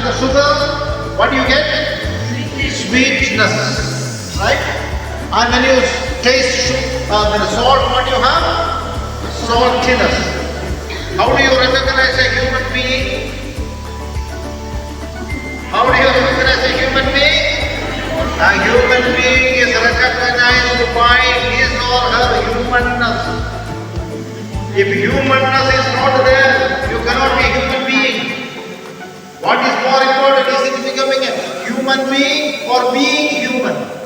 the sugar, what do you get? Sweetness, right? And when you taste the salt, what do you have? Saltiness. How do you recognize a human being? How do you recognize a human being? A human being is recognized by his or her humanness. If humanness is not there, you cannot be a human being. What is more important? Is it becoming a human being or being human?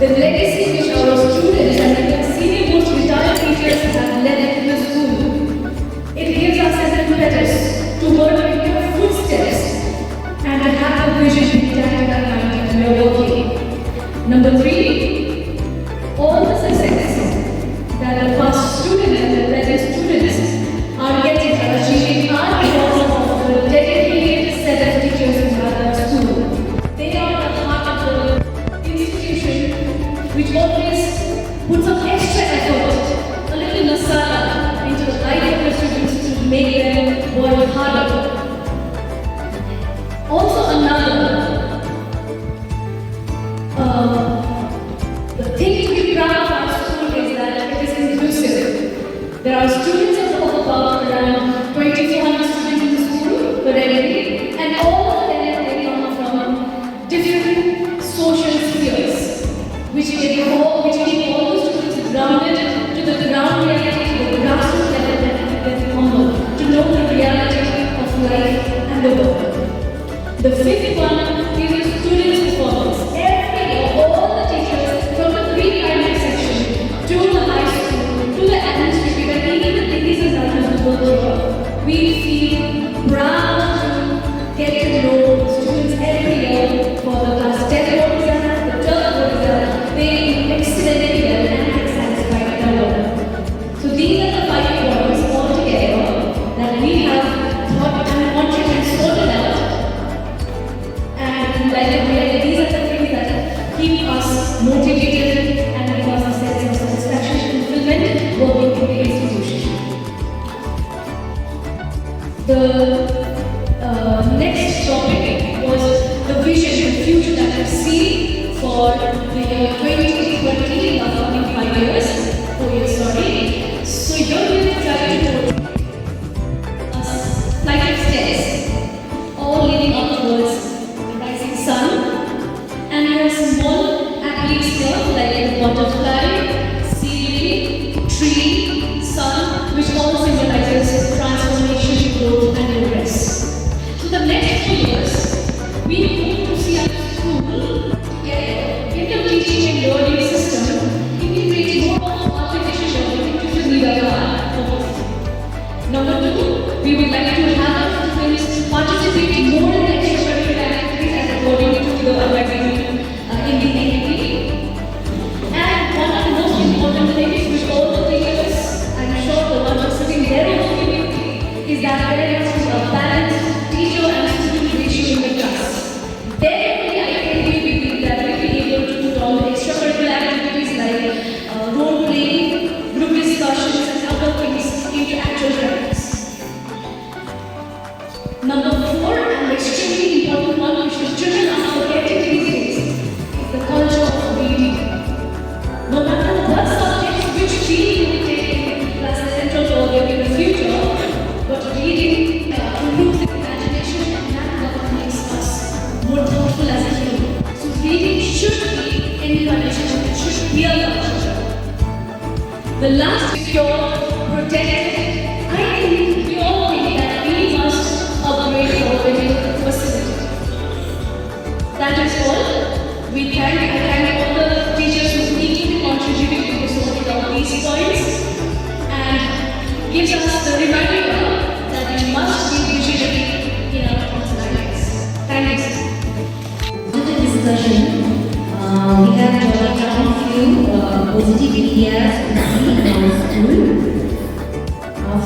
The legacy which our students and even senior most retired teachers have left in the school, it gives us an impetus to work in your footsteps and to have a vision behind our mind and we are working. Number 3, all the success that our past students and the present students are getting and achieving are because of the dedicated set of teachers in our school. They are the heart of the institution which always puts some extra effort, a little masala into the life of the students to make them work harder. Also another the thing to be proud of our school is that it is inclusive. There are students of about around 2,400 students in the school currently, and all of them they come from different social spheres, which keep all the students grounded to the ground reality, to the grassroots level that they humble, to know the reality of life and the world. The 5th one is the students' performance. Every year, all the teachers from the pre-primary section to the high school, to the administrative, and even the ladies and gentlemen who work here, we feel proud to get to know the students every year for the class 10 board exam, the 12th board exam. They do excellently well and get satisfied with their work. So these are the 5 points altogether that we have thought and wanted and sorted out. And these are the things that keep us motivated and give us a sense of satisfaction and fulfillment working in the institution. The next topic was the vision, the future that we see for the year 2020 in the coming 5 years, 4 years, sorry. So here we will try to put a flight of stairs, all leading up towards sun, and we have small athletes here like the butterfly, seaweed, tree, sun, which all symbolizes transformation, growth, and progress. So the next 2 years, we hope to see our school get into teaching and learning system, integrating more of artificial learning into the media. Number 2, we would like to have our students participating more in the extracurricular activities as according to the agreement in the NEP. And one of the most important things which all the teachers, I'm sure the ones who are sitting there in the community, is that there has to be a balanced teacher and student ratio in the class. Therefore, I think we believe that we will be able to put all the extracurricular activities like role playing, group discussions, and other things into actual practice. Number 4, and extremely important one, which the children are forgetting these days, is the culture of reading. No matter what subjects, which field you will take in class central or in the future, but reading improves the imagination and that what makes us more thoughtful as a human. So reading should be encouraged and it should be a culture. The last secure, protected, I think we all think that we must upgrade our living facility. That is all. I thank all the teachers who equally contributed to the sorting of these points and gives us the reminder that we must be visionary in our lives. Thank you. To the discussion, we have jotted down a few positive areas to see in our school.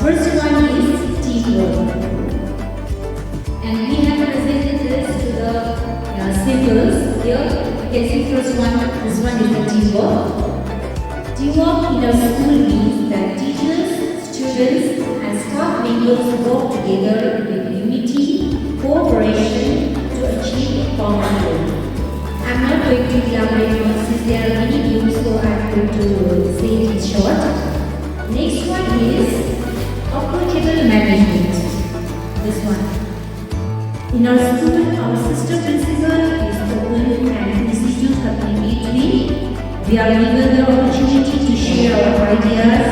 First one is teamwork. And we have presented this to the symbols. Here you can see first one, this one is the teamwork. Teamwork in our school means that teachers, students and staff members work together with unity, cooperation to achieve a common goal. I'm not going to elaborate on since there are many views, so I'm going to say it in short. Next one is equitable management. This one. In our school, our sister principal is open and easy to communicate with. We are given the opportunity to share our ideas,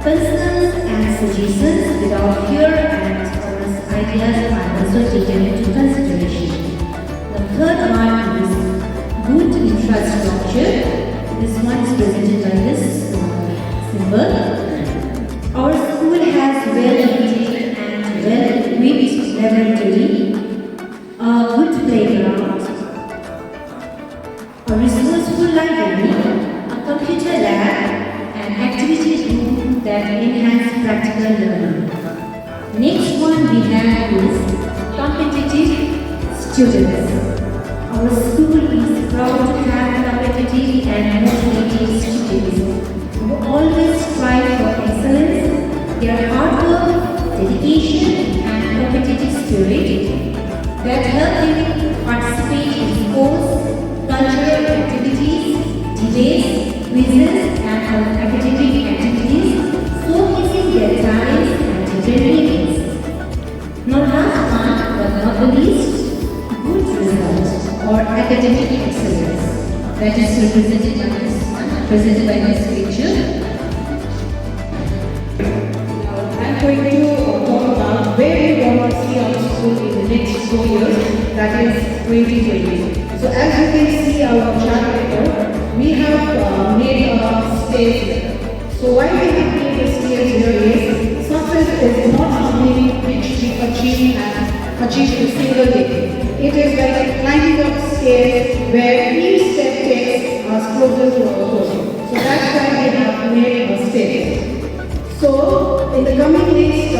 concerns and suggestions without fear, and our ideas are also taken into consideration. The third one is good infrastructure. this one is presented by this symbol. Our school has well-maintained and well-equipped laboratory, a good playground, a resourceful library, a computer lab, and activity room that enhance practical learning. Next one we have is competitive students. Our school is proud to have competitive and motivated students who always strive for excellence. Their hard work, dedication, and competitive spirit that help them participate in sports, cultural activities, debates, quizzes, and other academic activities, showcasing their talents and abilities. Now last one, but not the least, good results or academic excellence. That is presented by this picture. I'm going to talk about where we want to see our school in the next 4 years, that is 2020. So as you can see our chart paper, we have made a space here. So why we have made this space here is, success is not something which we achieve and achieve in a single day. It is like climbing up stairs where each step takes us closer to our goal. So that's why we have made a space. So, in the coming next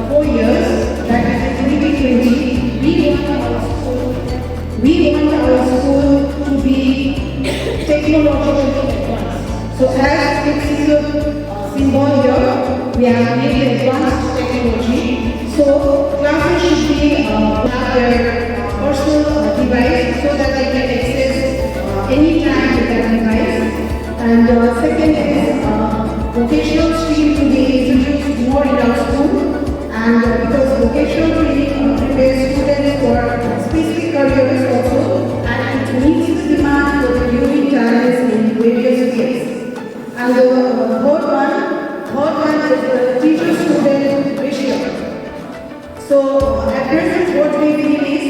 4 years, that is 2020, we want our school to be technologically advanced. So, as it is a symbol here, we have made advanced technology. So, classes should be have their personal device so that they can access anytime with that device. And second is vocational stream to be introduced more in our school, and because vocational training prepares students for specific careers also, and it meets the demand for the unique talents in various fields. And the third one is the teacher-student ratio. So at present what we feel is,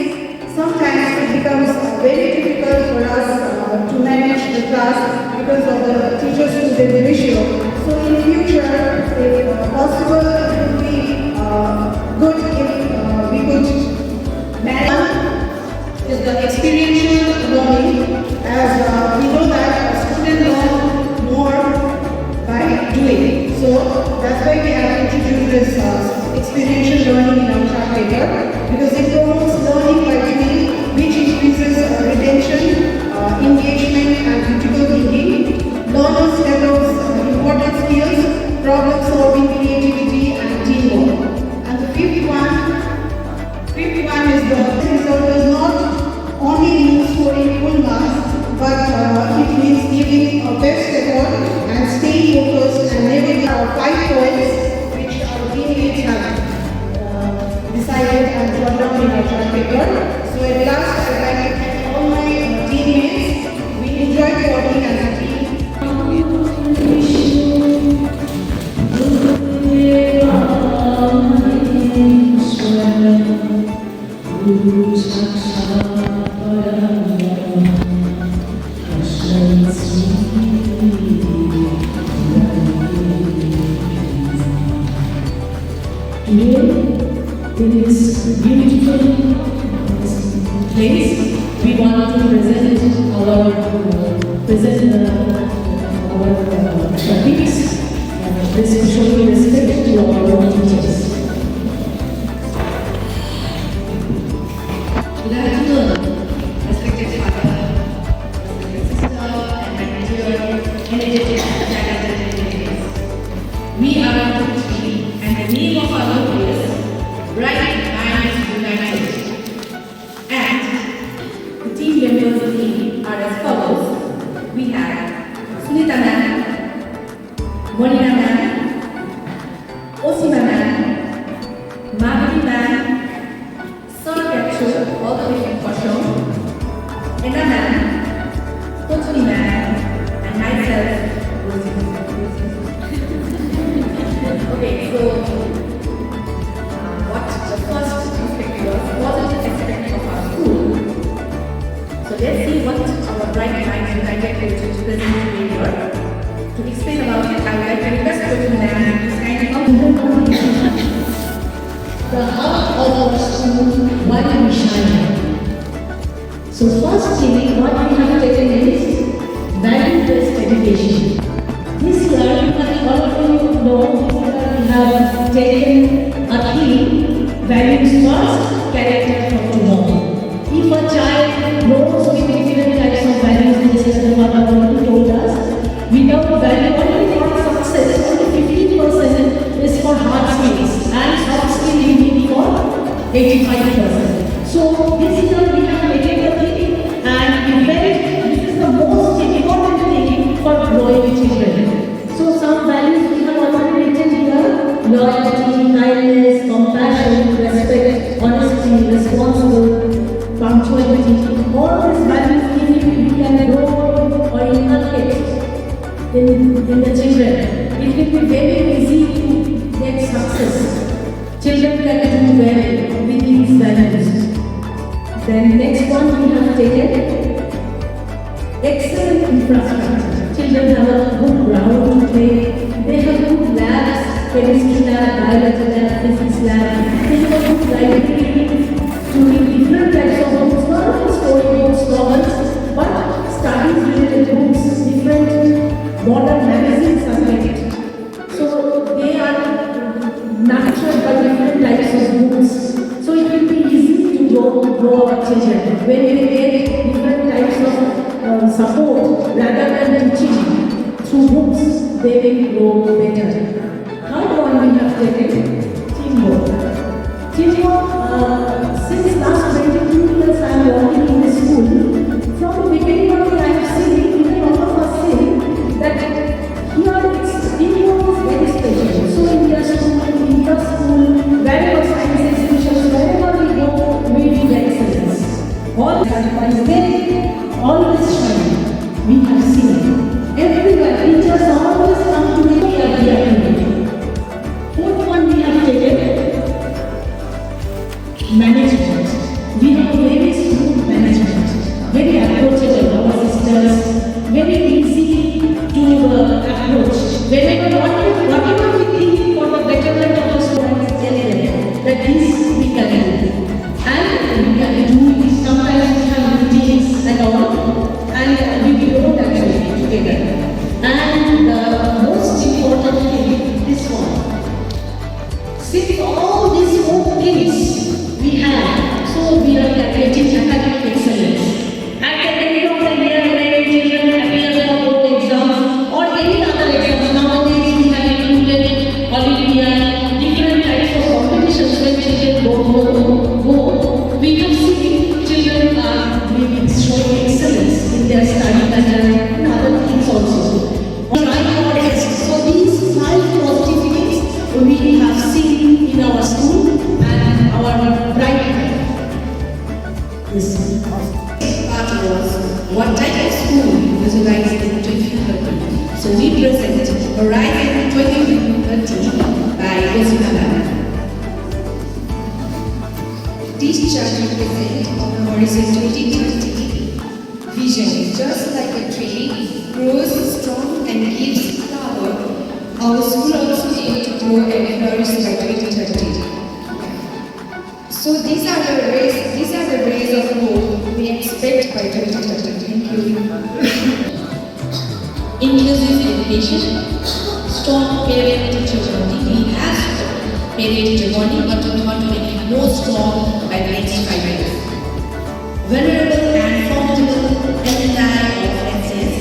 sometimes it becomes very difficult for us to manage the class because of the teacher-student ratio. So in future, if possible, it would be good if we could manage is the experiential learning, as we know that students learn more by doing. So that's why we have introduced this experiential learning in our chart paper, because it promotes learning by doing, which increases retention, engagement, and critical thinking. Learners develop important skills, problem solving, creativity, and teamwork. And the fifth one is the result does not only mean scoring full marks, but it means giving our best effort and staying focused and living our 5 points which our teammates have decided and brought down in our chart paper. So at last, I'd like to thank all my teammates. We enjoyed working as a team. In this beautiful place, we want to present our topics and showing respect to our teachers. Good afternoon, respected father, respected sister, and my dear energetic and talented ladies. We are a good team, and the name of our group is Bright Minds United. And the team members of the team are as follows. We have Sunita ma'am, Monina ma'am, Osima ma'am, Mamring ma'am, Sir Capture, all the way from Kurseong, Anna ma'am, Totally ma'am, and myself, Rosie. Okay, so the first aspect was positive aspect of our school. So let's see what our Bright Minds United coaches presented To explain about it, I would like to request Dr. Madam to stand up. The heart of our school, why we shine. So first thing, what we have taken is value-based education. This year, all of you know, we have taken a theme, values first, character for tomorrow. If a child grows with different types of values, this is what our already told us, without value, only for success, only 15% is for hard skills, and soft skills you need for 85%. So this year we have taken the theme, and we felt this is the most important thing for growing children. So some values we have already written here: loyalty, kindness, compassion, respect, honesty, responsible, punctuality. All these values we can grow or inculcate in the children. It will be very easy to get success. Children can do well with these values. Then next one we have taken excellent infrastructure. Children have a good ground to play. They have good labs, chemistry lab, biology lab, physics lab. They have a good library to read different types of books, not only story books, novels, but studies related books, different modern magazines are made. So they are nurtured by different types of books. So it will be easy to grow our children. When they get different types of support rather than teaching through books, they will grow better. Third one we have taken teamwork. Teamwork, since last 22 years I am working in the school, from the beginning of it I have seen, even all of us say, that here it's teamwork is very special. So in your school, in your school, wherever science institutions, wherever we go, we do excellence. All is there, always shine. We have seen everywhere. Teachers always come to me, we are here. Fourth one we have taken management. We have very smooth management, very approachable. Our sisters, very easy to approach. Whatever we think for the betterment of the students, tell them that this we can do. And we can do it. Sometimes we have meetings and all, and we will go that way together. And the most important thing, this one. Since all these four things we have, so we are getting academic excellence. At the end of the year, when children appear for board exams or any other exams, nowadays we have included Olympiad, different types of competitions when children go. We have seen children are showing excellence in their study pattern and other things also. So these 5 positive things we have seen in our school and our bright this part was what type of school visualized in 2030. So we present Horizon 2030 by Kurseong. This chart represents our Horizon 2030 vision. Just like a tree grows strong and gives flower, our school also aims to grow and flourish by 2030. So these are the rays of hope we expect by 2030. Thank you. Inclusive education, strong parent-teacher bonding. We have parent-teacher bonding, but we want to make it more strong by the next 5 years. Venerable and formidable alumni of FCS,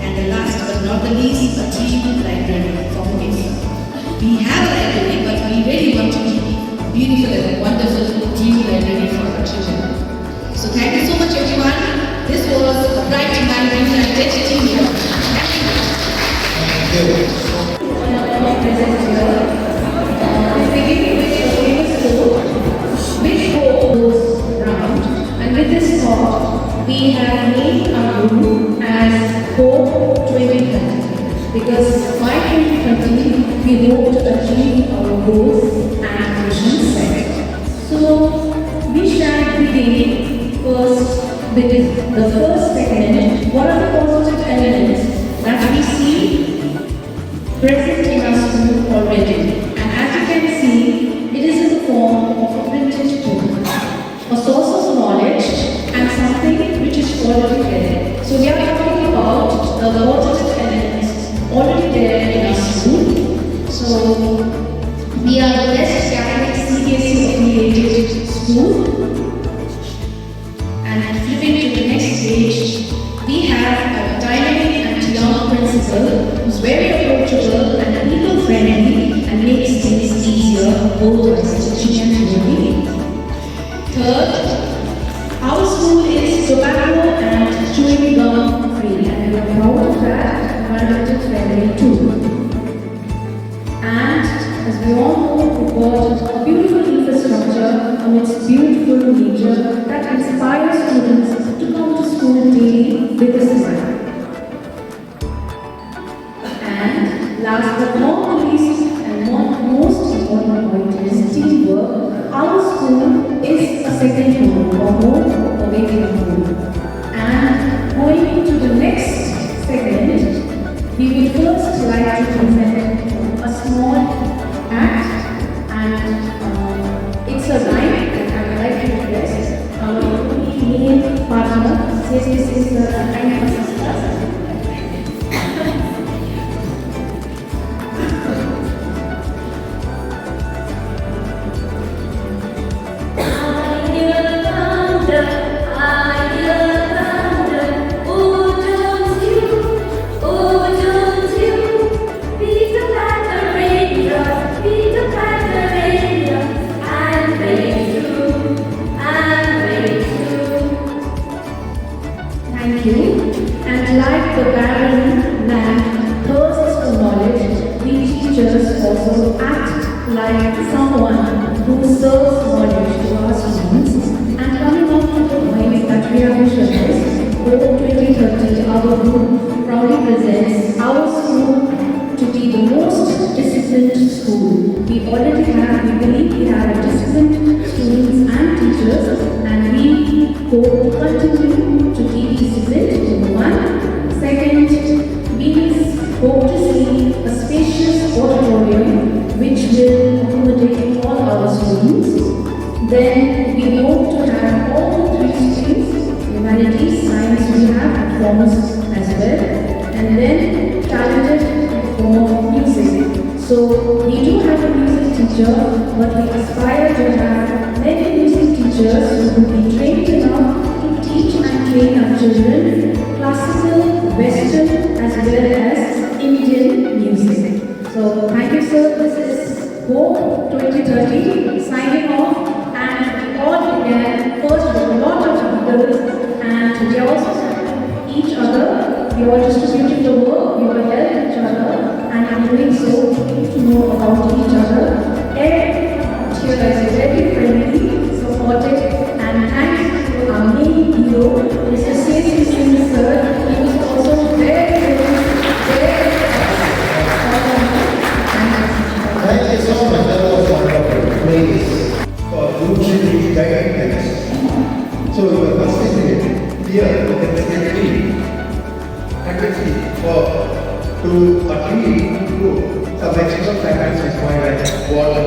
and the last but not the least, a dream library for kids. We have a library, but we really want to keep beautiful and wonderful dream library for our children. So thank you so much everyone. This was a bright library identity here. Thank you. And with this thought, we have made our group as Hope 2030 because by 2030 we hope to achieve our goals and visions set. So we shall begin first with the first segment. What are the positive elements that we see officer who's very approachable and people friendly and makes things easier both by teaching and learning. Third, our school is tobacco and chewing gum free, and we are proud of that, environmental friendly too. And as we all know, we've got a beautiful infrastructure amidst beautiful nature that inspires students to come to school daily with a smile. And last but not the least, and most important point is teamwork. Our school is a second home or home away from home. And going to the next segment, we would first like to present a small act, and it's a rhyme that I would like to request our main partner, this is a kind of assistance. Thank you. And like the barren land thirsts for knowledge, we teachers also act like someone who serves knowledge to our students. And coming up to the point that we are visualized, Hope 2030, our group proudly presents our school to be the most disciplined school. We already have, we believe we have disciplined students and teachers, and we hope to continue to keep disciplined, number one. Second, we hope to see a spacious auditorium which will accommodate all our students. Then we hope to have all the three streams, humanities, science we have, and commerce as well. And then talented form of music. So we do have a music teacher, but we aspire to have many music teachers who will be trained enough to teach and train our children classical, western as well as Indian music. So thank you sir, this is Hope 2030 signing off, and we all began first with a lot of leaders, and we also supported each other. We all distributed the work, we all helped each other, and in doing so, we get to know about each other. Everyone here is very friendly, supportive, and thanks to our main hero, Mr. C.C. Singh sir. He was also very Thank you so much. That was wonderful. Please, for Guruji guidance. So you are considering here, you can see actually to achieve some extra factors required water,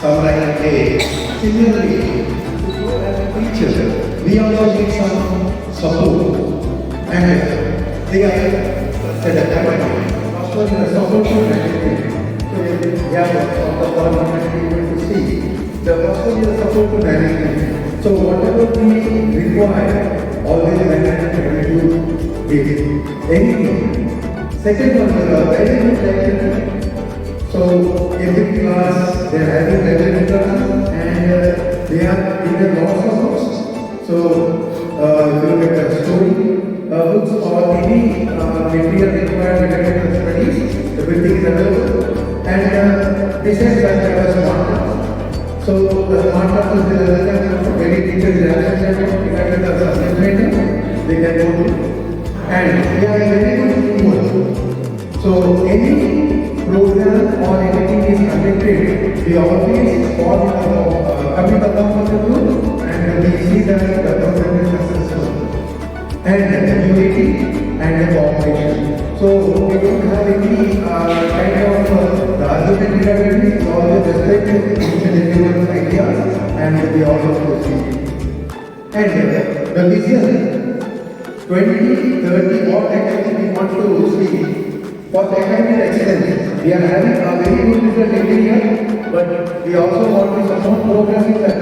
sunlight, day. Similarly, to grow as a teacher, we also need some support, and they are at the time. Of course, the support is necessary. So we have the government to see. The first one is the support to management. So whatever we require, always management will do anything. Second one is a very good lecture. So every class they are having lecture and they are in the lots of books. So if you look at the story books or any material required related to studies, everything is available. And besides that, there was smart. So the smart is the very teachers regarding the assignment they can go to. And they are very good teamwork. So any program or anything is conducted, we always form a coming along with the group, and we see that the program is successful. And the unity and the cooperation. So we don't have any kind of the argument regarding it. We always respect each and everyone's ideas, and we also proceed. And the vision 2030, what actually we want to see for the academic excellence. We are having a very good result every year, but we also want to support programs that.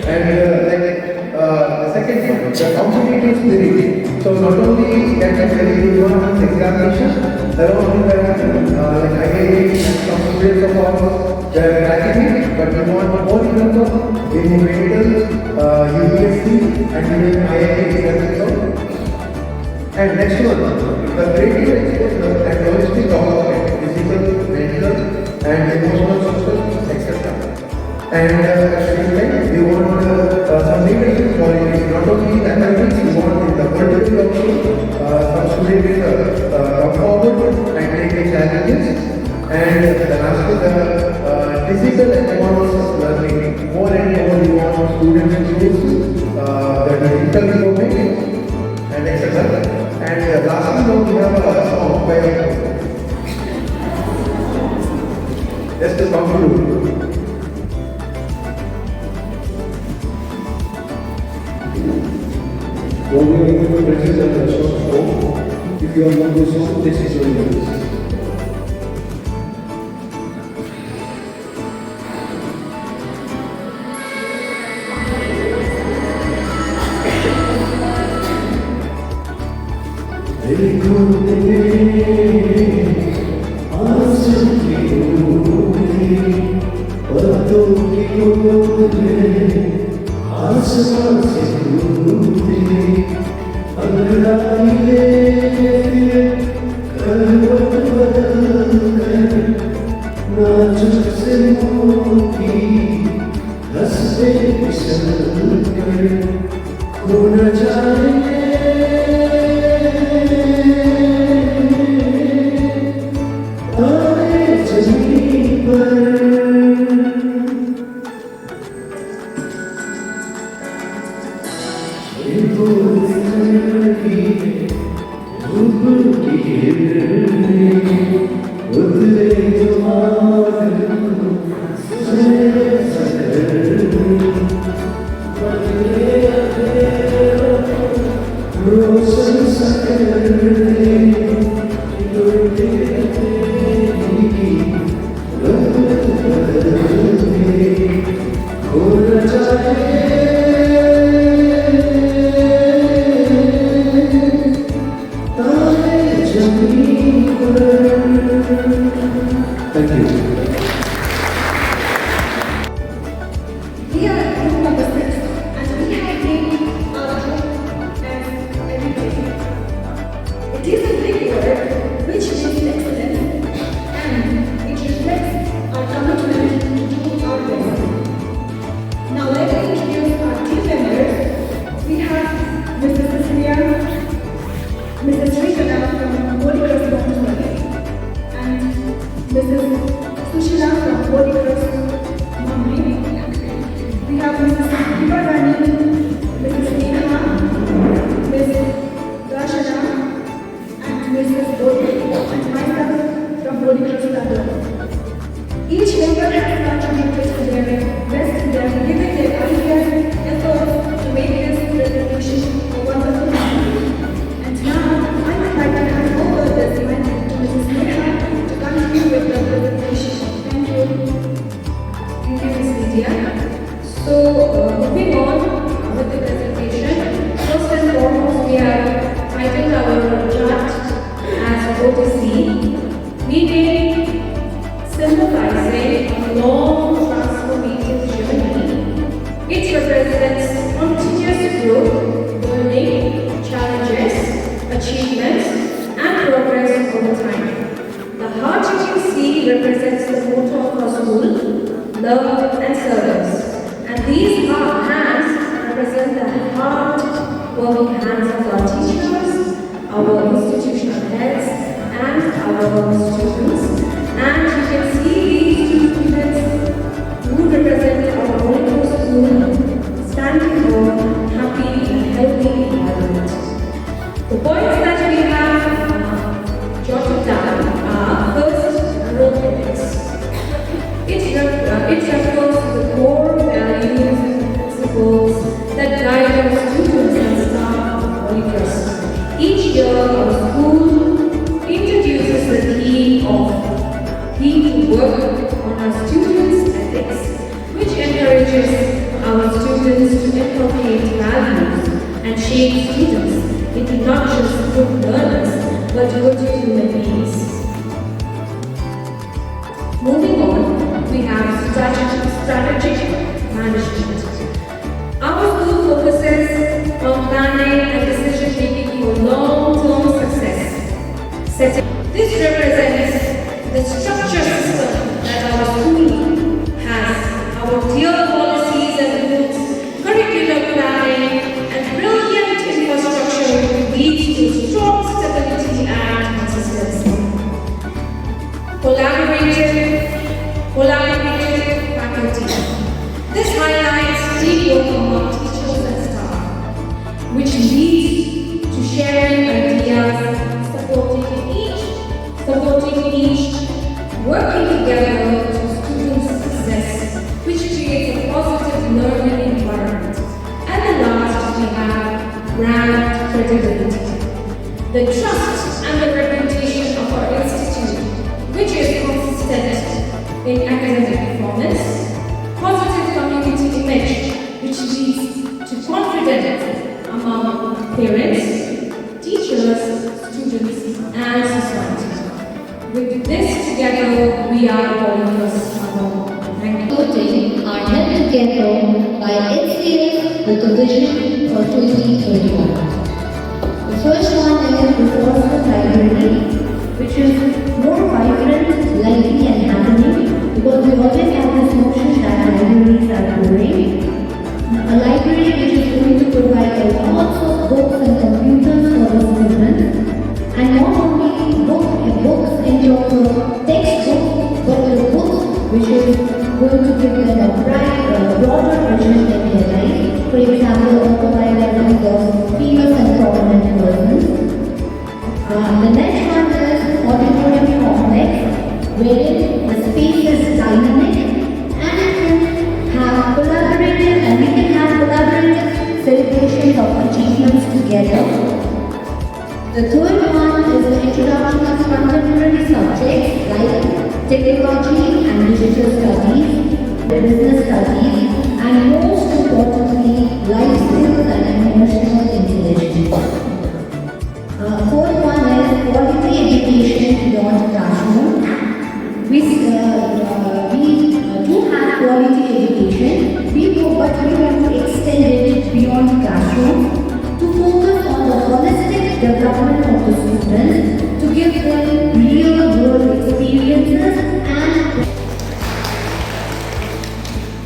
And the second one, the competitive spirit. So not only that is very good one examination, only like IIT and some students of ours, they are cracking it, but we want more in terms of in medical, UPSC and even IIT. And next one, the creative exposure and holistic development, physical, mental, and emotional, social, etc. And at the same time, we want some leadership qualities, not only academics, we want in the political also, some students come forward and take the challenges. And the last is the digital and advanced learning. More and more we want students to use the digital domain and etc. And lastly, now we have a song by just to conclude. When we are going to present a short form, if you are not this song, this is your lyrics. Each member has contributed to their best in their giving their ideas and thoughts to make this presentation a wonderful one. And now, I would like to hand over this mic to Mrs. Neha to continue with the presentation. Thank you. Thank you, Ms. Lydia. So, moving on with the presentation, first and foremost, we have titled our chart as OTC, meaning symbolizing a long transformative journey. It represents continuous growth, learning, challenges, achievements, and progress over time. The heart you can see represents the motto of our school, love and service. And these hands represent the hard-working hands of our teachers, our institutional heads, and our students. And you can see these two students who represent our wonderful school standing for happy and healthy environment. The points that we have jotted down are first, role ethics. It refers to the core values and principles that guide our students and staff of Holy setting. This represents the structure system that our school has, our clear policies and rules, curricular planning, and brilliant infrastructure leads to strong stability and consistency. Collaborative faculty. This highlights teamwork among teachers and staff, which leads to sharing ideas, supporting each, working together to students' success, which creates a positive learning environment. And the last, we have brand credibility. The trust and the reputation of our institute, which is consistent in academic performance, positive community image, which leads to confidence among parents, teachers, students, and society. With this together, we are calling us home. Thank you. Voting are held together by HCF with a vision for 2021. The first one is the Kurseong library, which is more vibrant, lively and happening, because we always have this notion that libraries are boring. A library which is going to provide lots of books and computers for the students, and not only books in terms of textbooks, but the books which is going to give them a broader vision in their life. For example, autobiographies of famous and prominent persons. The next one is auditorium complex, wherein the space is dynamic and it can have collaborative celebrations of achievements together. The third one is the introduction of contemporary subjects like technology and digital studies, business studies, and most importantly, life skills and emotional intelligence. Fourth one is quality education beyond classroom. We do have quality education, but we want to extend it beyond classroom to focus on the holistic development of the students, to give them real world experiences and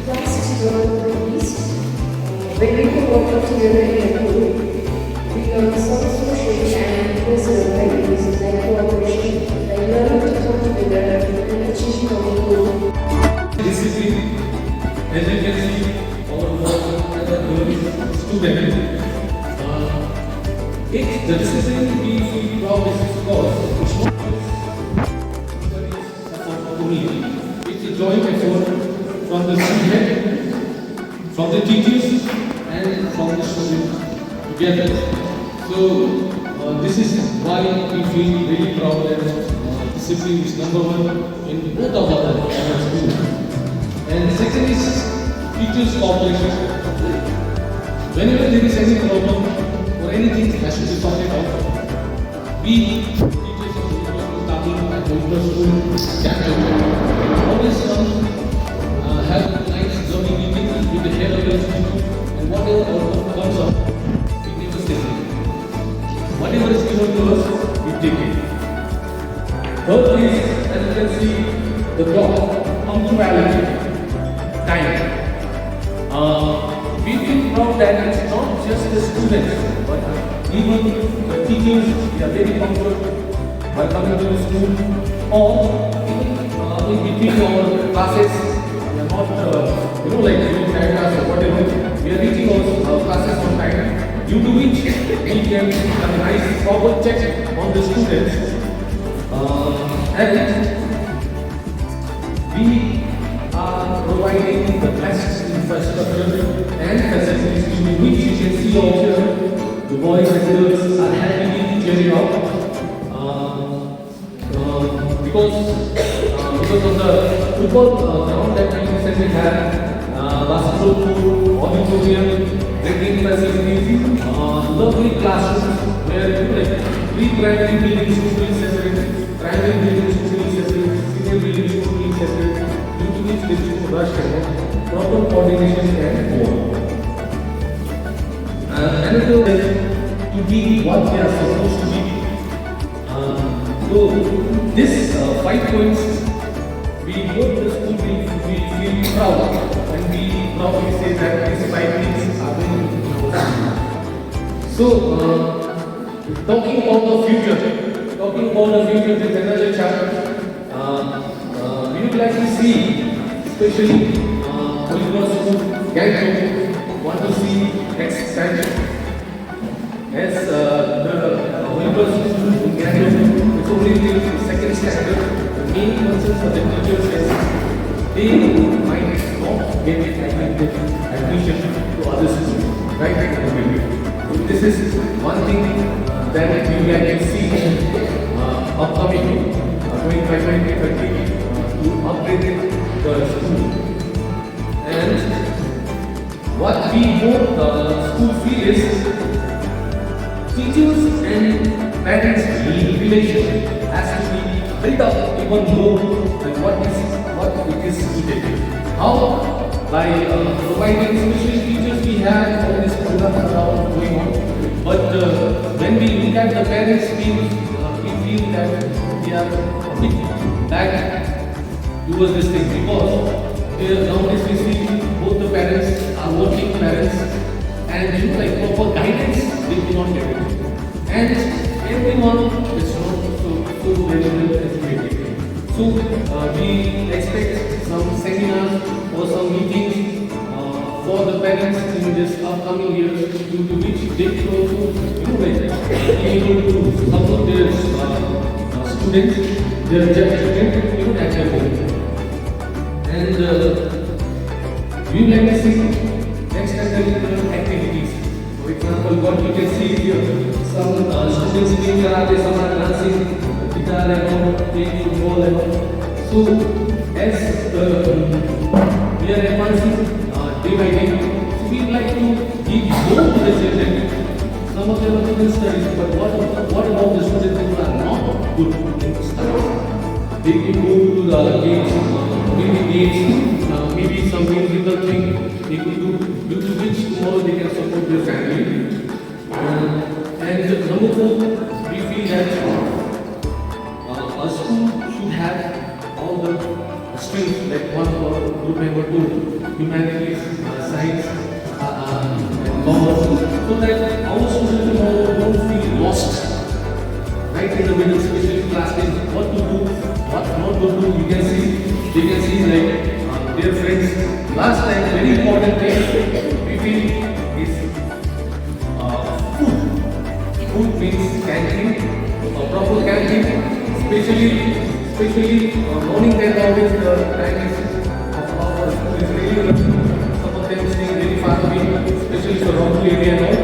Last but not least, when we were working together in a group, we learned some social and personal values like cooperation, like learning to come together and achieve common goals. Discipline, as you can see, our work as a student. It's the discipline we feel proud is because it's not just for me. It's a joint effort from the student, from the teachers, and from the students together. So this is why we feel really proud that discipline is number one in both of our schools. And the second is teachers' cooperation. Whenever there is any problem or anything has to be sorted out, we teachers of Tadong and Gangtok always come, have nice learning meetings with the head of the institute, and whatever comes up, we never say it. Whatever is given to us, we take it. Third is, as you can see, the block, punctuality. Time. We feel proud that it's not just the students, but even the teachers, they are very comfortable by coming to the school, or even in between our classes, we are not, like doing time class or whatever, we are reaching our classes on time, due to which we can have a nice proper check on the students. And we are providing the best infrastructure and facilities to which you can see out here. The boys and girls are happily cheering out because of the football ground that we recently had, basketball court, auditorium, drinking facilities, lovely classrooms where pre-primary buildings should be separate, primary buildings should be separate, senior buildings should be separate. Which they should rush and proper coordination can go on. Another way to be what they are supposed to be So this 5 points, we both the school we feel proud and we proudly say that these 5 things are very important. So talking about the future, there's another chapter. We would like to see, especially Gangtok, want to see expansion. As the Holy School in Gangtok, it's only the second standard. The main concern for the teachers is they might not get admission to other schools, right? So this is one thing that you can see upcoming 25-30 to upgrade the school. And what we both school feel is teachers and parents relation has to be built up even more than what it is needed. How? By providing special teachers, we have all these programs around going on. But when we look at the parents, we feel that we are a bit back towards this thing because nowadays we see both the parents are working parents and like proper guidance they do not get it. And everyone is not so very well educated. So we expect some seminars or some meetings for the parents in this upcoming year due to which they can also be able to support their students, their children at their home. And we would like to see extracurricular activities. For example, what you can see here, some students doing karate, some are dancing, guitar and all, playing football and all. So as we are advancing day by day, so we would like to give more to the children. Some of them are good in studies, but what about the students who are not good in studies? They can go to the other games, maybe some musical thing they could do, due to which tomorrow they can support their family. And number 4, we feel that a school should have all the streams like 1 for group member 2, humanities, science, and commerce, so that our students tomorrow don't feel lost. Right in the middle, especially class 10, what to do, what not to do, you can see. They can see like their friends. Last time, very important thing we feel is food. Food means canteen, proper canteen. Especially morning time always the time is of our school is really some of them staying very far away, especially the rural area and all.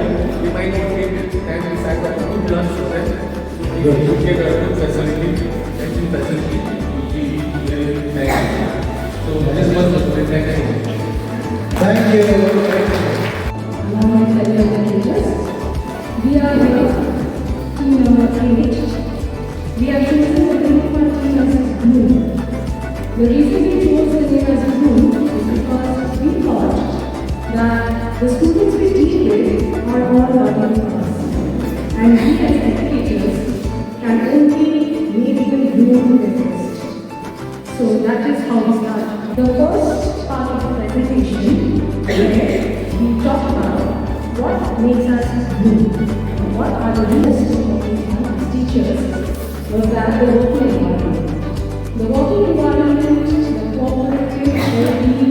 We might not get time to decide what good lunch for them. So they should get a good facility, canteen facility. So this was the thank you. Thank you. Along with fellow educators, we are here, team number 8. We are choosing the name for team as Blue. The reason we chose the name as Blue is because we thought that the students we deal with are all learning from us. And we as educators can only make them bloom their best. So that is how we start. The first part of the presentation where we talk about what makes us blue, what are the most important as teachers, was that the working environment. The working environment, the cooperative, healthy,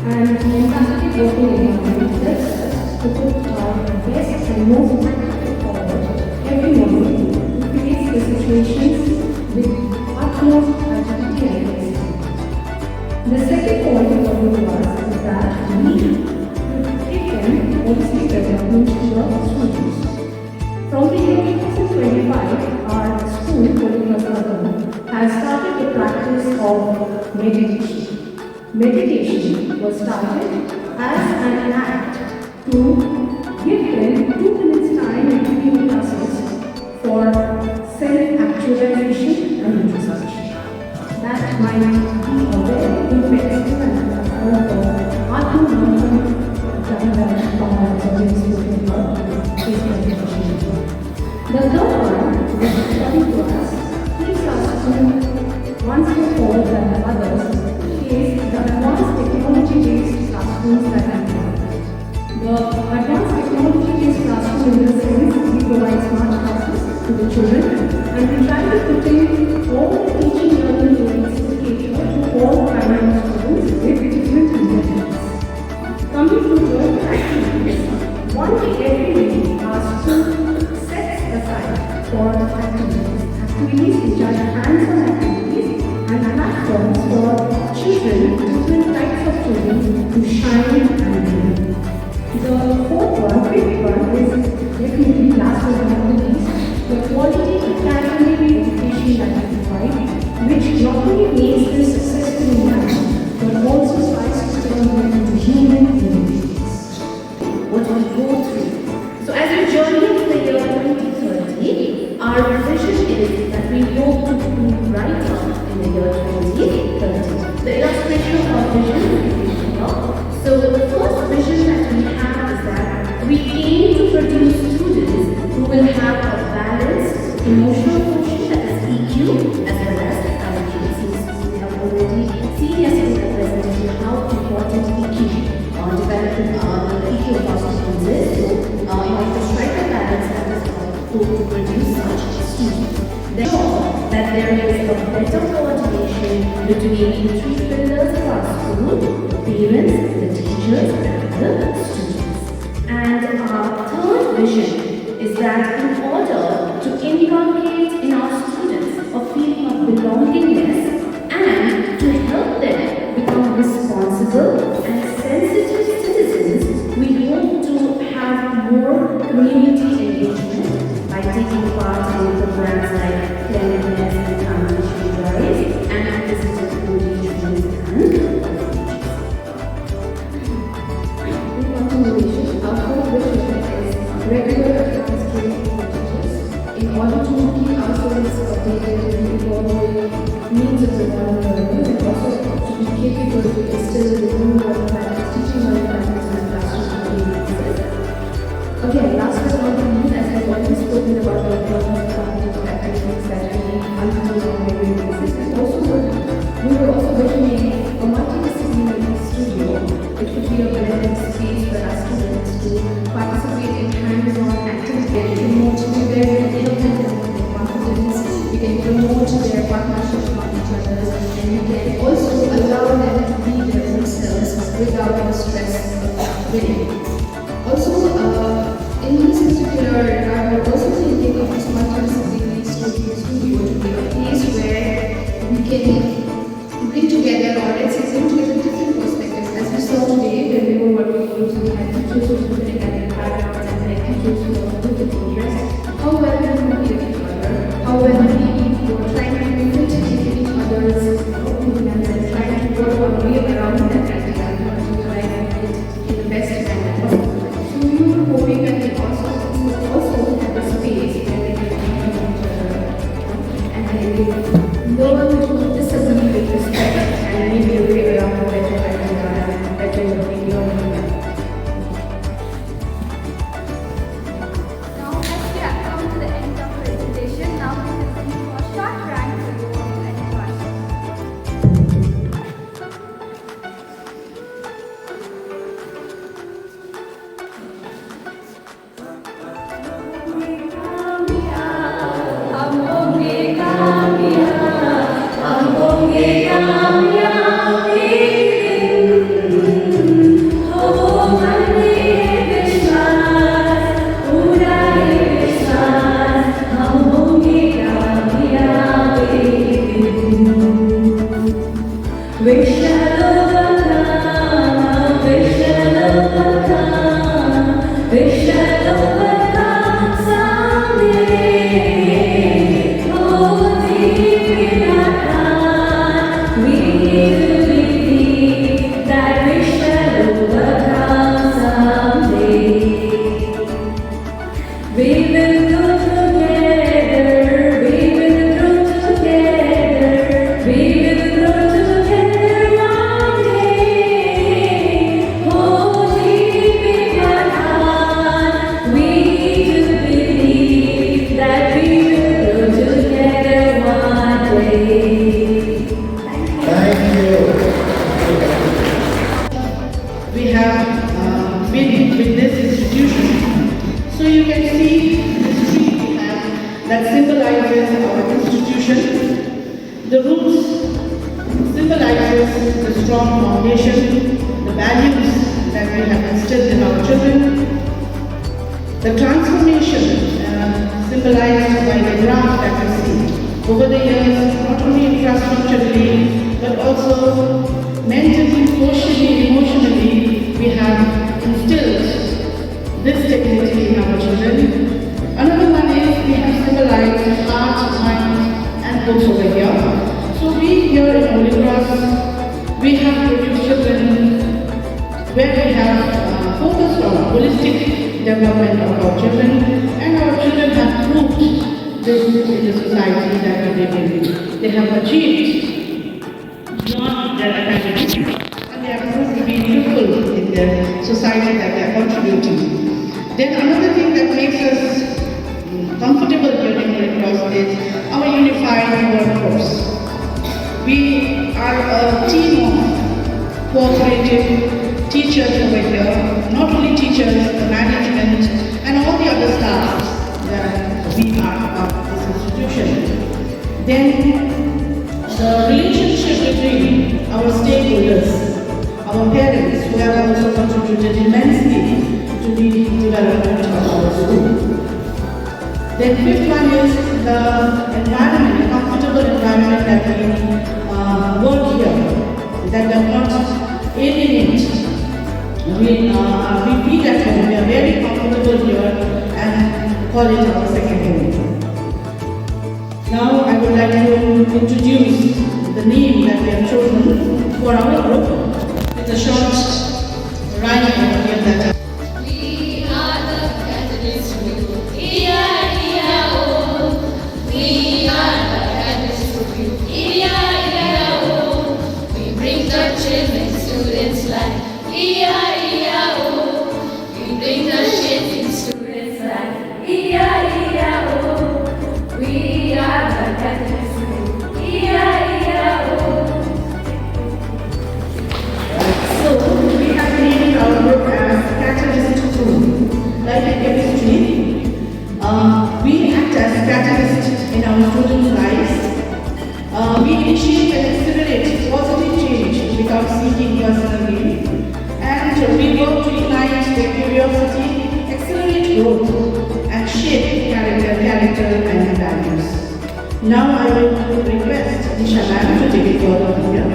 and empathic working environment helps us to put our best and most practical forward every morning to face the situations with utmost agility and grace. The second point of view was that we give them holistic development to our students. From the year 2025, our school, Tadong, has started the practice of meditation. Meditation was started as an act to give them 2 minutes time in between classes for self-actualization and introspection. That might be a very good festival and the third one, which is coming to us, which are hands-on activities and platforms for children, different types of children to shine and learn. The fourth one, fifth one is definitely last but not the least, the quality academic education that we provide, which not only makes them successful in life, but also tries to turn them into human beings. What we go through. So as we journey into the year 2030, our vision is that we hope to do right now in the year 2030. The illustration of our vision is here. So the first vision that we have is that we aim to produce students who will have a balanced emotional quotient, that is EQ, as well as IQ. Since we have already seen yesterday represented how important EQ developing the EQ of our students is. So in order to strike a balance, that is how to produce such students. Therefore, that there is a better coordination between the three pillars of our school: the parents, the teachers, and the students. And our third vision is that in order to inculcate in our students a feeling of belongingness and to help them become responsible and sensitive citizens, we hope to have more community engagement by taking part in programs like cleanliness and sanitation drives and visiting old age homes and continuation, our fourth vision is regular advanced training for teachers in order to keep our students updated and evolving needs of the modern learning, and also to be capable to instill the new learning practice, teaching learning practice and classroom experiences. Again, last but not least, as I've already spoken about the importance of cognitive activities that we undertake on a regular basis, we were also visioning a multidisciplinary studio, which would be a relevant space for our students to participate in hands-on activities, promote their development and their confidence, we can promote their partnership with each other, and we can also allow them to be their own selves without the stress of winning. Also, in this particular regard, we're also thinking of this multidisciplinary studio to be a place where we can bring together, or let's say bring together different perspectives. As we saw today, when we were working groups, we had teachers who were different academic backgrounds and like teachers who have different interests. How well we communicate with each other, how well we were trying to imitate each other's opinions and trying to work our way around that idea and utilize it in the best manner possible. So we were hoping that they also have a space where they can learn from each other and they will learn to disagree with respect and maybe a way around a better idea and better learning. Now, as we have come to the end of the presentation, now we listen to a short rant for you all and questions. We have been with this institution. So you can see this tree we have that symbolizes our institution. The roots symbolizes the strong foundation, the values that we have instilled in our children. The transformation symbolized by the graph that we see Over the years, not only infrastructurally, but also mentally, socially, emotionally, we have instilled this dignity in our children. Another one is we have symbolized heart, mind, and books over here. So we here in Holy Cross, we have produced children where we have focused on holistic development of our children, and our children have proved this in the society that we live in. They have achieved beyond their academics, and they have proved to be useful in their society that they are contributing. Then another thing that makes us comfortable here in Red Cross is our unified workforce. We are a team of cooperative teachers over here, not only teachers, the management and all the other staffs that we are of this institution. Then the relationship between our stakeholders, our parents who have also contributed immensely to the development of our school. Then fifth one is the environment, the comfortable environment that we work here, that does not alienate. We feel at home, we are very comfortable here and call it our second home. Now I would like to introduce the name that we have chosen for our group with a short rhyme over here that We are the Catholics group. E-I-E-I-O. We are the Catholics group. E-I-E-I-O. We bring the children, students life. E-I-E-I-O. We bring the children, students life. E-I-E-I-O. We are the Catholics group. E-I-E-I-O. So we have named our group as Catalyst 2. Like in chemistry, we act as catalysts in our students' lives. We initiate and accelerate positive change without seeking personal gain. And we work to ignite their curiosity, accelerate growth, and shape character and values. Now I will request Nisha ma'am to take it forward here.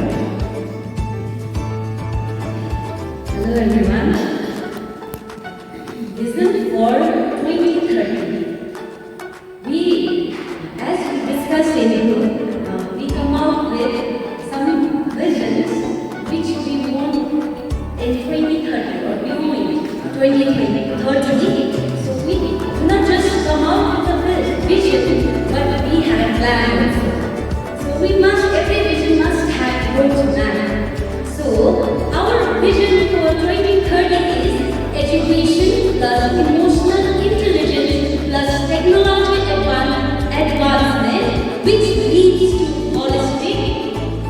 Hello everyone. Vision for 2030. As we discussed in the group, we come out with some visions which we want in 2030 or beyond 2030. So we do not just come out with a vision, but we have plans. So every vision must have good plan. So our vision for 2030 is education plus emotional intelligence plus technological advancement, which leads to holistic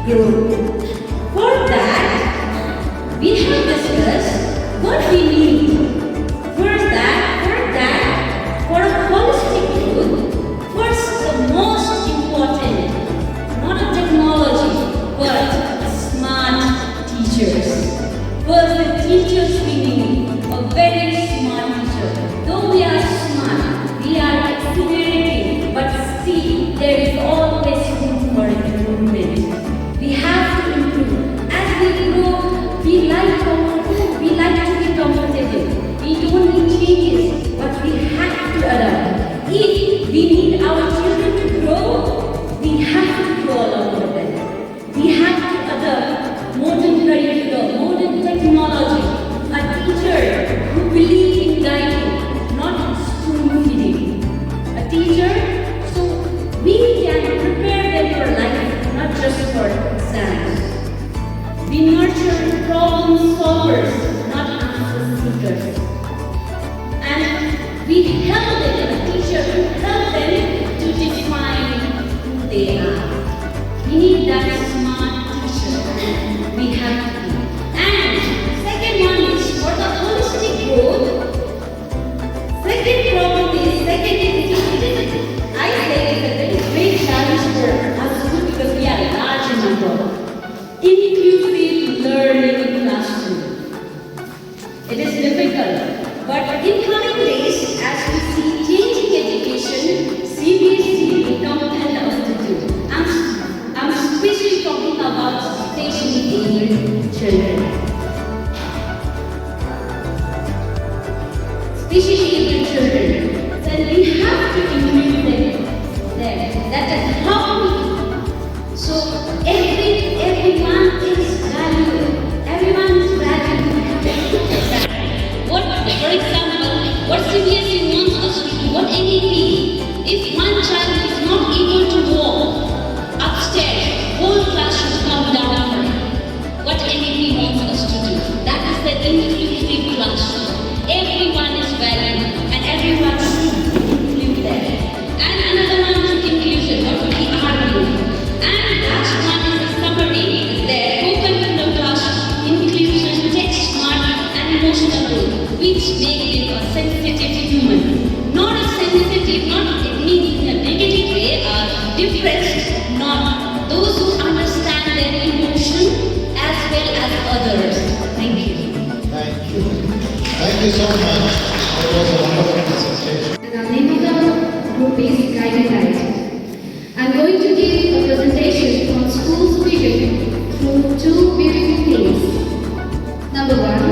growth. For that, we have discussed what we need. For that, for a holistic growth, first the most important, not a technology, but smart teachers. First, the teachers we need, a very smart teacher. Though we are smart, we are accelerating, but still there is always room for improvement. We have to improve. As we grow, we like to be comfortable. We don't need changes, but we have to adapt. If we need our children to grow, we have to grow along with them. We have to adapt modern curriculum, modern technology. A teacher who believes in guiding, not spoon feeding. A teacher, so we can prepare them for life, not just for exams. We nurture problem solvers, not answer seekers. And we help them, a teacher who help them to define who they are. We need that smart teacher. We have to be. And second one is for the holistic growth. Second problem is, I say it's a very great challenge for us because we are large in number. Inclusive learning in classroom. It is difficult, but in coming days, as we see changing education, CBSE will come and us to do. so much. That was a wonderful presentation. And our name of the group is Guiding Light. I'm going to give a presentation on school's vision through two beautiful themes. Number one,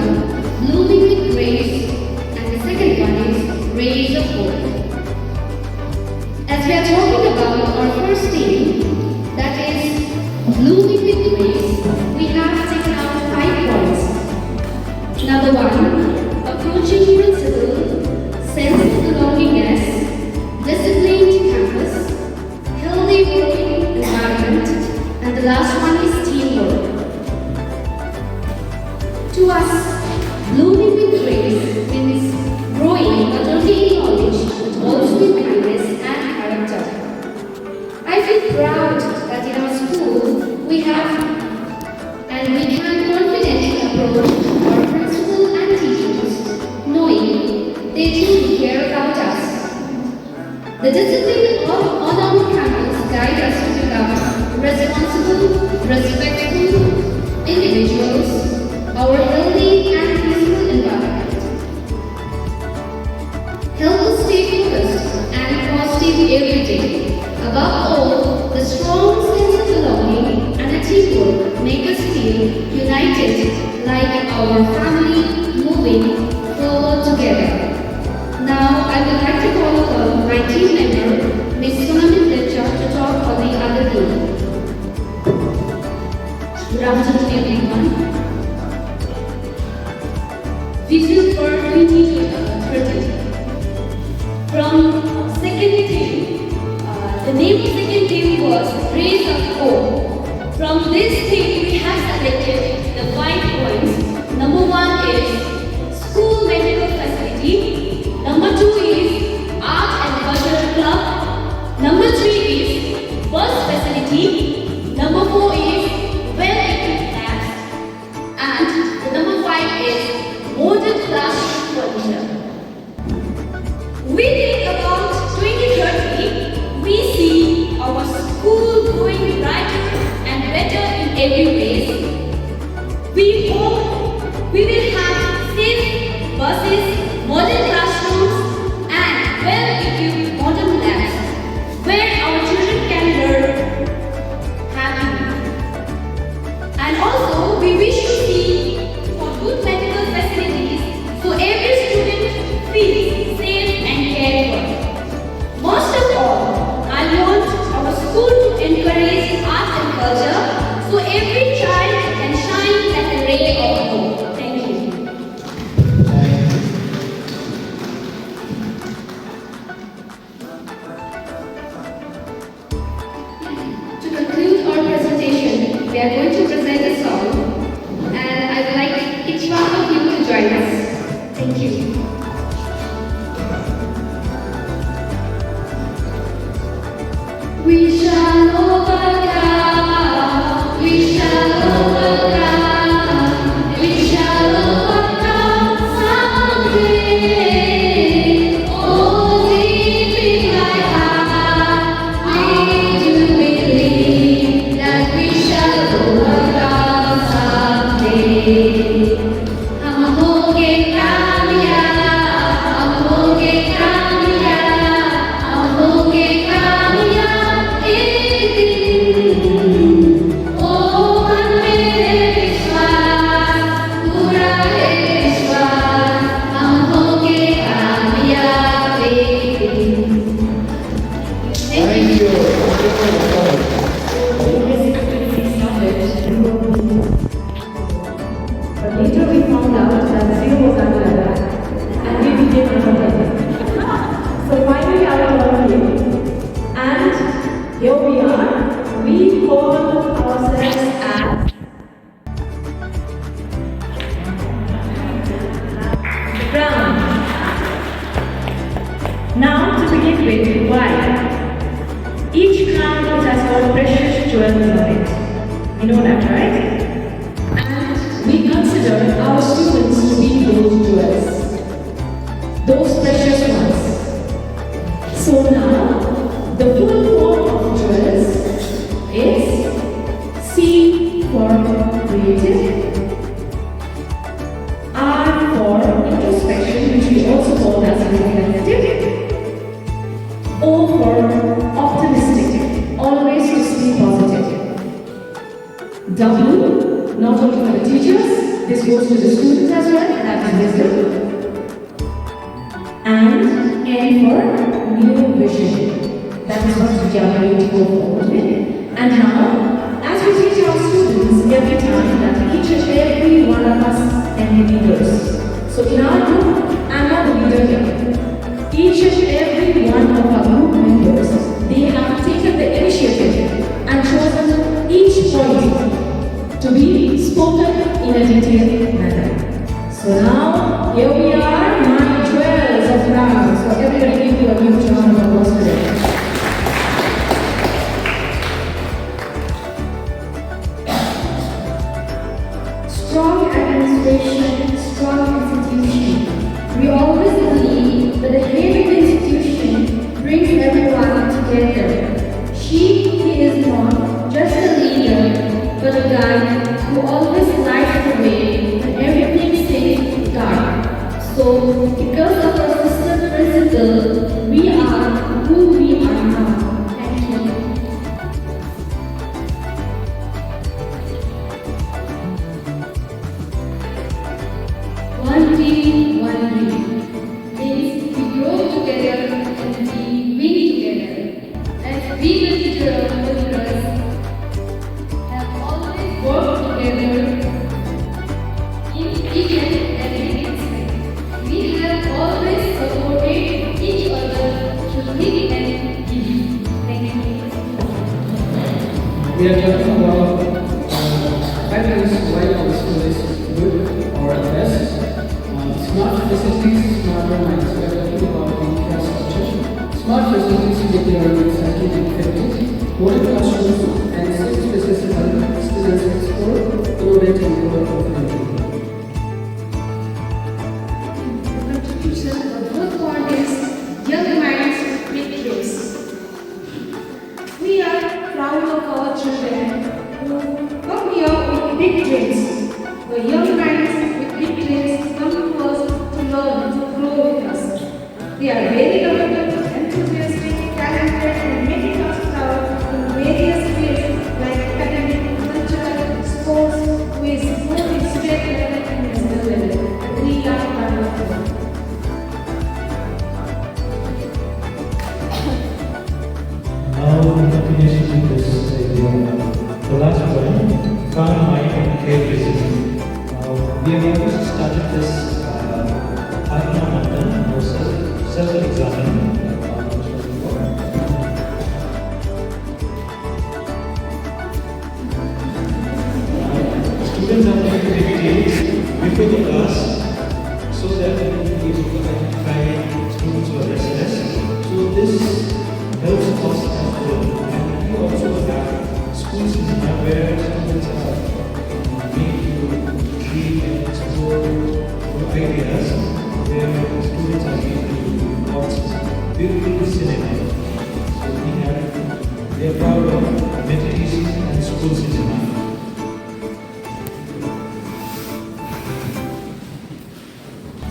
blooming with grace, and the second one is rays of hope. As we are talking about our first theme, that is blooming with grace, we have taken out 5 points. Number one, approaching principle, sense of belongingness, disciplined campus, healthy working environment, and the last one is teamwork. To us, blooming with grace means growing not only in knowledge but also in kindness and character. I feel proud that in our school we have and we can confidently approach our principal and teachers, knowing they truly care about us. The discipline on our campus guides us to become responsible, respectful individuals, our healthy and peaceful environment. Help us stay focused and positive every day. Above all, the strong sense of belonging and a teamwork make us feel united like our family moving forward together. Now, I would like to call upon my team member, Ms. Sonamit Lecha, to talk on the other theme. Good afternoon, everyone. Vision for 2030. From second theme, the name of second theme was Rays of Hope. From this theme, we have selected the 5 points. Number 1 is school medical facility. Number 2 is art and cultural club. Number 3 is bus facility. Number 4 is well-equipped labs. And the number 5 is modern classroom furniture. We think about 2030, we see our school growing brighter and better in every way. We hope we will have safe buses, modern classrooms, and well-equipped modern labs where our children can learn happily. And also, we wish to see for good medical facilities so every student feels safe and cared for. Most of all, I want our school to encourage art and culture so every child can shine like a ray of hope. Thank you. To conclude our presentation, we are going to present a song, and I would like each one of you to join us. Thank you. We shall overcome, we shall overcome, we shall overcome someday. Oh, deep in my heart, I do believe that we shall overcome someday. हम होंगे कामयाब, हम होंगे कामयाब, हम होंगे कामयाब एक दिन। ओ मन में है विश्वास, पूरा है विश्वास, हम होंगे कामयाब एक दिन। Thank you. But later we found out that zero was under that, and we became unforgettable. So finally I was here, and here we are. We call ourselves as Brown. Now to begin with, why? Each crown has got precious jewels on it. You know that, right? And we consider our students to be those jewels, those precious ones. So now, the full form of jewels is C for creative, R for introspection, W, not only for the teachers, this goes to the students as well, that is wisdom. And N for new vision. That is what we are going to go forward with. And now, as we teach our students every time that each and every one of us can be leaders. So in our group, I'm not the leader here. Each and every one of our group members, they have taken the initiative and chosen each point to be spoken in a detailed manner. So now, here we are, my jewels of rounds. So everybody give you a huge round of applause today. Strong administration, strong institution. We always believe that a healthy institution brings everyone together. He is not just a leader, but a guide who always lights the way when everything seems dark. So, because of our system principle, we are who we are now. Thank you. One team, one dream. Means we grow together and we win together. As we literature workers have always worked together in each and every aspect. We have always supported each other through thick and thin. Thank you. We are talking about factors why our school is good or best. Smart facilities, smarter minds. We are talking about the infrastructure. Smart facilities together with scientific techniques, modern classrooms, and safe spaces help students explore, innovate, and grow confidently. Contribution of both parties, young minds, big dreams. We are proud of our children who come here with big dreams. The young minds with big dreams come to us to learn, to grow with us. They are very lovable, enthusiastic, talented, and making us proud in various fields like academic, cultural, sports, quiz, both state level and national level. And we are proud of them. Now, in continuation with this idea, the last point, calm mind and carefree. We have always started this Atma-Mandan or self-examining. Students are going to meditate before the class so that they will be able to identify students who are restless. So this helps us as well. And we also have schools in India where students are made to dream and explore new ideas, where students are made to watch beautiful cinema. So we are proud of meditation and school cinema.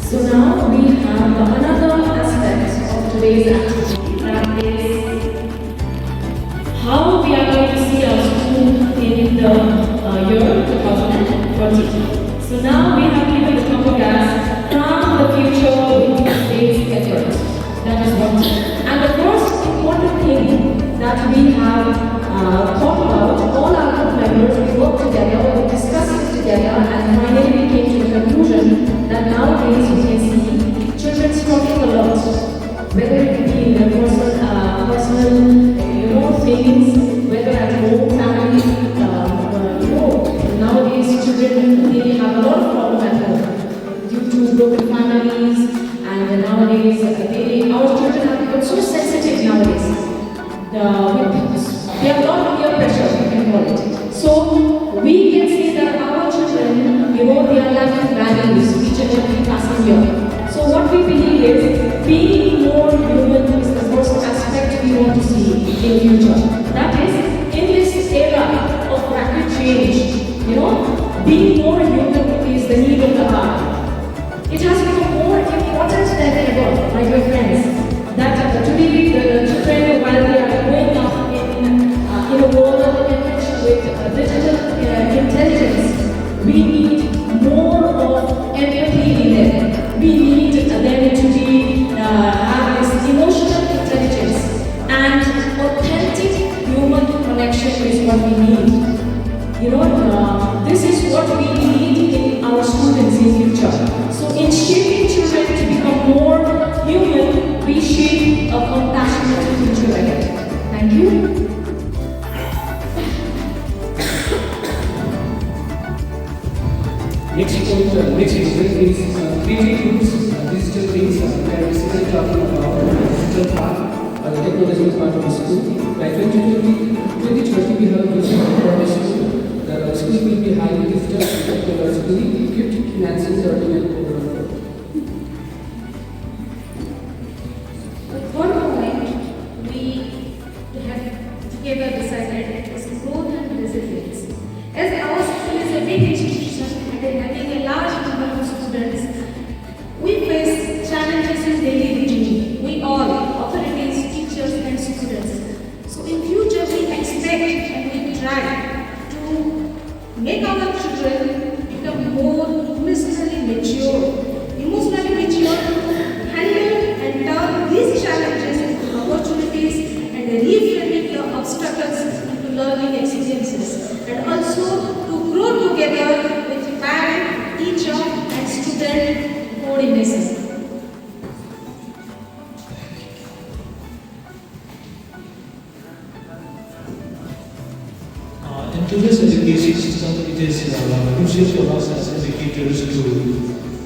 So now we have another aspect of today's activity, that is how we are going to see our school in the year 2020. So now we have given the topic as From the Future with Today's Effort. That is what. And the first important thing that we have thought about, all our group members, we worked together, we discussed it together, and finally we came to the conclusion that nowadays we can see children struggling a lot, whether it be in their personal things, whether at home, family, nowadays children, they have a lot of problems at home due to broken families, and nowadays our children have become so sensitive nowadays. They have a lot of peer pressure, you can call it. So we can see that our children, they are lacking values each and every passing year. So what we believe is being more human is the first aspect we want to see in future. That is, in this era of rapid change, being more human is the need of the hour. It has become more important than ever, my dear friends, that today the children, while they are growing up in a world with digital intelligence, we need more of empathy in them. We need them to be have this emotional intelligence, and authentic human connection is what we need. This is what we need in our students in future. So in shaping children to become more human, we shape a compassionate future ahead. Thank you. Next point, next event is creating groups, digital things. We are basically talking about the digital part, the technology part of the school. By 2020 we have vision for the school. The school will be highly digital, technologically equipped, enhancing the ultimate program. The third point we have together decided is growth and resilience. As our school is a big institution and having a large number of students, we face challenges in daily routine. We all, authorities, teachers and students. So in future we expect and we try to make our children become more emotionally mature to handle and turn these challenges into opportunities and reframing the obstacles into learning experiences, and also to grow together with parent, teacher and student coordination. In today's education system, it is crucial for us as educators to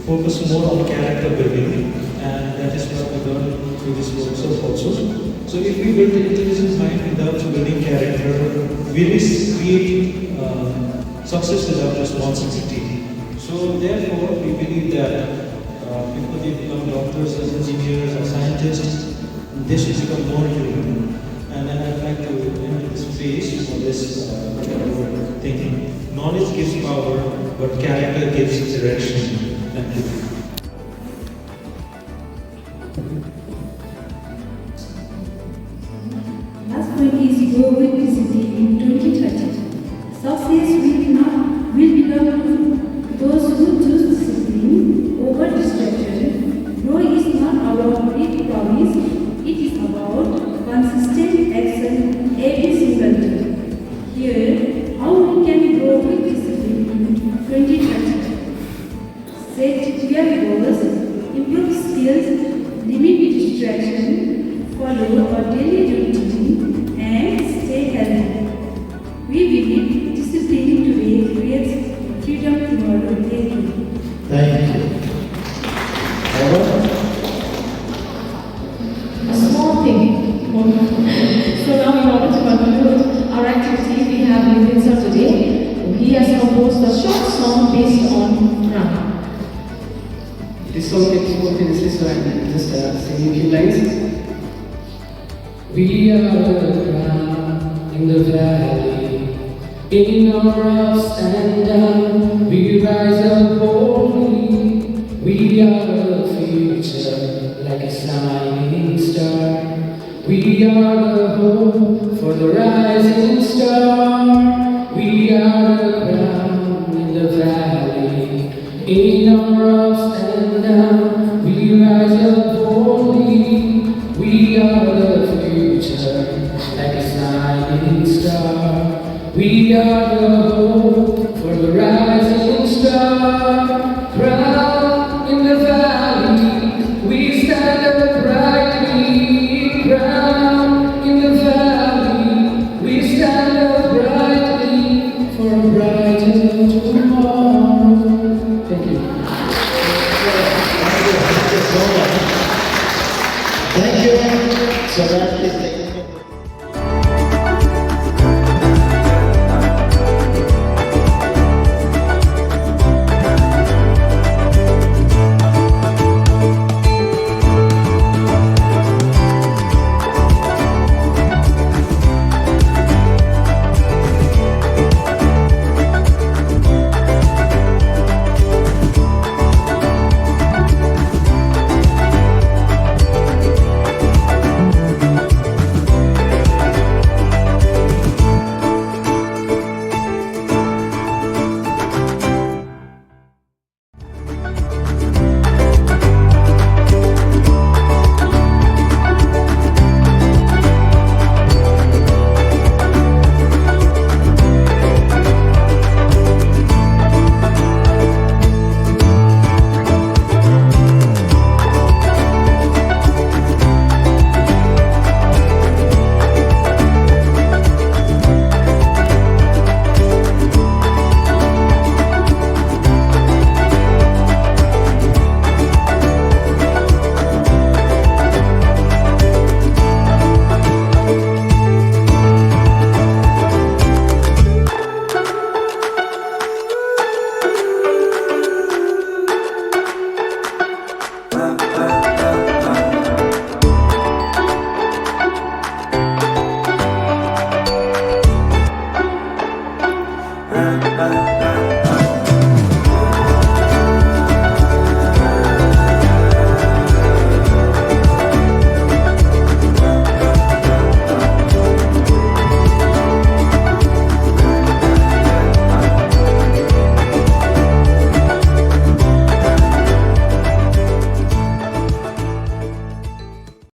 focus more on character building, and that is what we learn through this workshop also. So if we build an intelligent mind without building character, we risk creating success without responsibility. So therefore, we believe that people they become doctors, as engineers, or scientists, they should become more human. And then I'd like to end this phrase for this thinking. Knowledge gives power, but character gives direction. Thank you. Last point is grow with discipline in 2030. Success will belong to those who choose discipline over distraction. Grow is not about big promise, it is about consistent action every single day. Here, how we can grow with discipline in 2030. Set clear goals, improve skills, limit distraction, follow our daily routine, and stay healthy. We believe discipline today creates freedom tomorrow. Thank you. Thank you. A small thing. So now in order to conclude our activity, we have Vincent today. He has composed a short song based on Ram. This song takes 4 minutes, so I'm just singing a few lines. We are the ground in the valley, in our ups and downs, we rise up boldly. We are the future, like a shining star. We are the hope for the rising star. We are the ground in the valley, in our ups and downs, we rise up boldly. We are the future, like a shining star. We are the hope for the rising star. Crown in the valley, we stand up brightly. Crown in the valley, we stand up brightly for a brighter tomorrow. Thank you. Thank you. So that is the ah, ah.